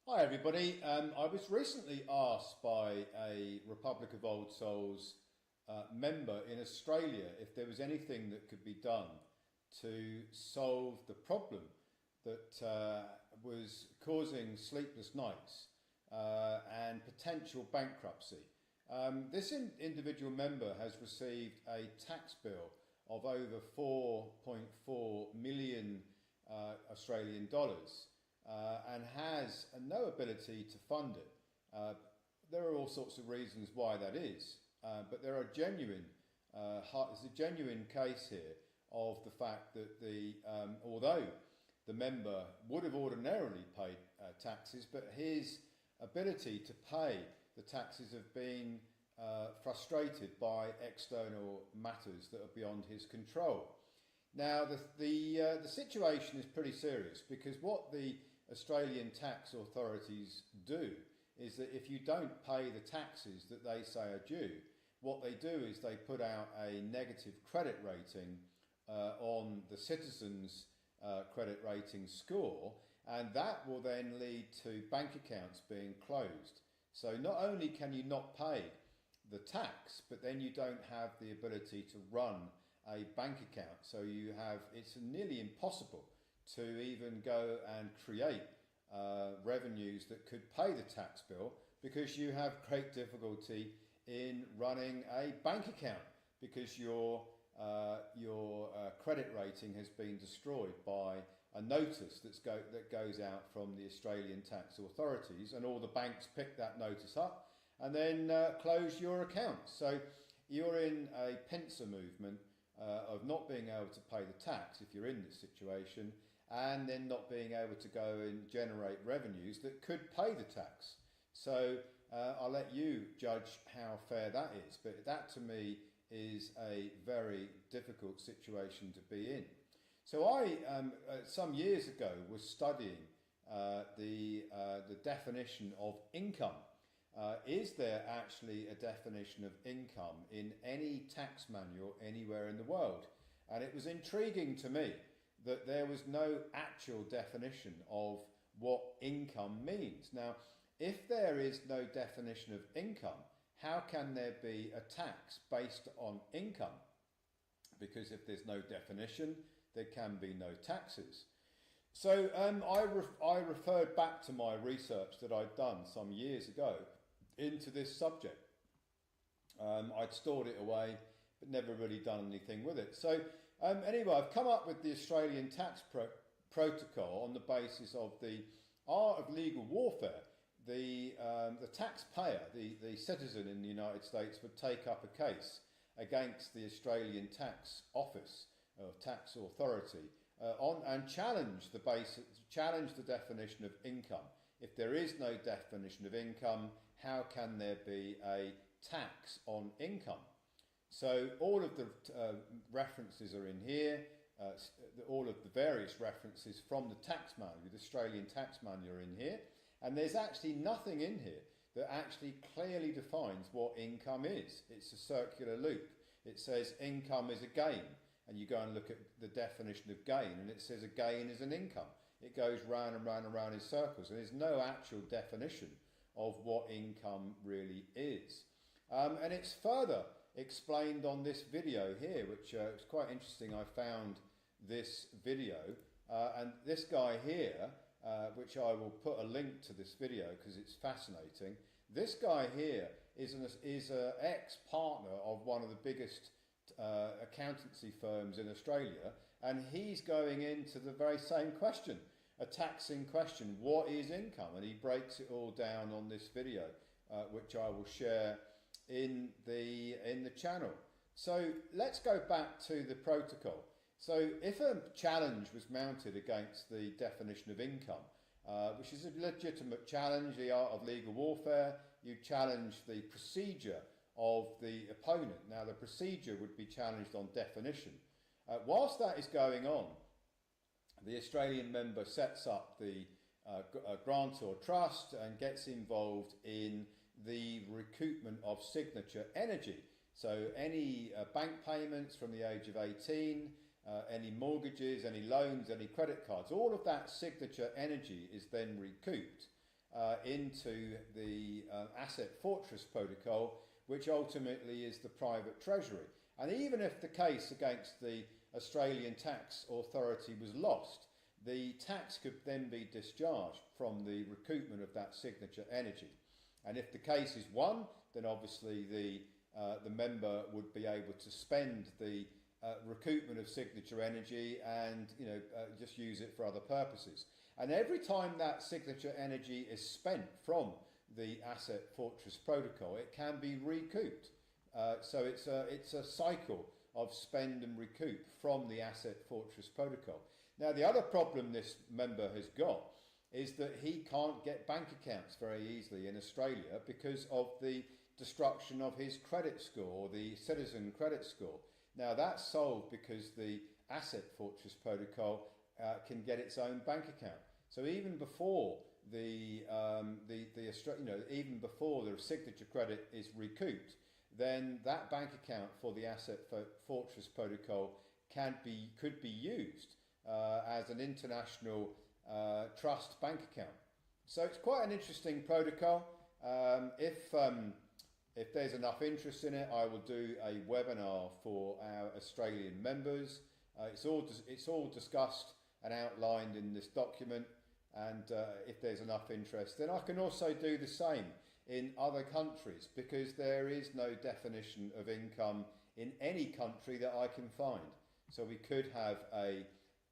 Hi everybody. I was recently asked by a Republic of Old Souls member in Australia if there was anything that could be done to solve the problem that was causing sleepless nights and potential bankruptcy. This individual member has received a tax bill of over 4.4 million Australian dollars. And has no ability to fund it. There are all sorts of reasons why that is, but there are there's a genuine case here of the fact that although the member would have ordinarily paid taxes, but his ability to pay the taxes have been frustrated by external matters that are beyond his control. Now, the situation is pretty serious because what the Australian tax authorities do is that if you don't pay the taxes that they say are due, what they do is they put out a negative credit rating on the citizens' credit rating score, and that will then lead to bank accounts being closed. So not only can you not pay the tax, but then you don't have the ability to run a bank account. So it's nearly impossible to even go and create revenues that could pay the tax bill, because you have great difficulty in running a bank account because your credit rating has been destroyed by a notice that goes out from the Australian tax authorities, and all the banks pick that notice up and then close your account. So you're in a pincer movement of not being able to pay the tax if you're in this situation, and then not being able to go and generate revenues that could pay the tax. So I'll let you judge how fair that is, but that to me is a very difficult situation to be in. So I, some years ago, was studying the definition of income. Is there actually a definition of income in any tax manual anywhere in the world? And it was intriguing to me that there was no actual definition of what income means. Now, if there is no definition of income, how can there be a tax based on income? Because if there's no definition, there can be no taxes. So I referred back to my research that I'd done some years ago into this subject. I'd stored it away, but never really done anything with it. So anyway, I've come up with the Australian tax protocol on the basis of the art of legal warfare. The taxpayer, the citizen in the United States, would take up a case against the Australian Tax Office or Tax Authority and challenge the definition of income. If there is no definition of income, how can there be a tax on income? So all of the references are in here, all of the various references from the tax manual, the Australian tax manual are in here, and there's actually nothing in here that actually clearly defines what income is. It's a circular loop. It says income is a gain, and you go and look at the definition of gain, and it says a gain is an income. It goes round and round and round in circles, and there's no actual definition of what income really is. And it's further explained on this video here, which was quite interesting. I found this video, and this guy here, which I will put a link to this video because it's fascinating. This guy here is an ex-partner of one of the biggest accountancy firms in Australia, and he's going into the very same question, a taxing question: what is income? And he breaks it all down on this video, which I will share in the channel. So let's go back to the protocol. So if a challenge was mounted against the definition of income, which is a legitimate challenge, the art of legal warfare, you challenge the procedure of the opponent. Now the procedure would be challenged on definition. Whilst that is going on, the Australian member sets up the grantor trust and gets involved in the recoupment of signature energy. So any bank payments from the age of 18, any mortgages, any loans, any credit cards, all of that signature energy is then recouped. into the Asset Fortress Protocol, which ultimately is the private treasury. And even if the case against the Australian Tax Authority was lost, the tax could then be discharged from the recoupment of that signature energy. And if the case is won, then obviously the member would be able to spend the recoupment of signature energy and just use it for other purposes. And every time that signature energy is spent from the Asset Fortress Protocol, it can be recouped. So it's a cycle of spend and recoup from the Asset Fortress Protocol. Now, the other problem this member has got is that he can't get bank accounts very easily in Australia because of the destruction of his credit score, or the citizen credit score. Now, that's solved because the Asset Fortress Protocol can get its own bank account. So even before even before the signature credit is recouped, then that bank account for the Asset Fortress Protocol could be used as an international trust bank account. So it's quite an interesting protocol. If there's enough interest in it, I will do a webinar for our Australian members. It's all discussed and outlined in this document, and if there's enough interest, then I can also do the same in other countries, because there is no definition of income in any country that I can find. So we could have a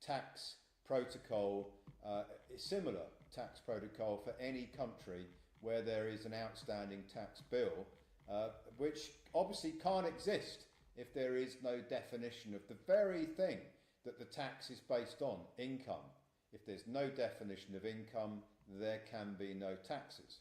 tax protocol, a similar tax protocol for any country where there is an outstanding tax bill, which obviously can't exist if there is no definition of the very thing that the tax is based on, income. If there's no definition of income, there can be no taxes.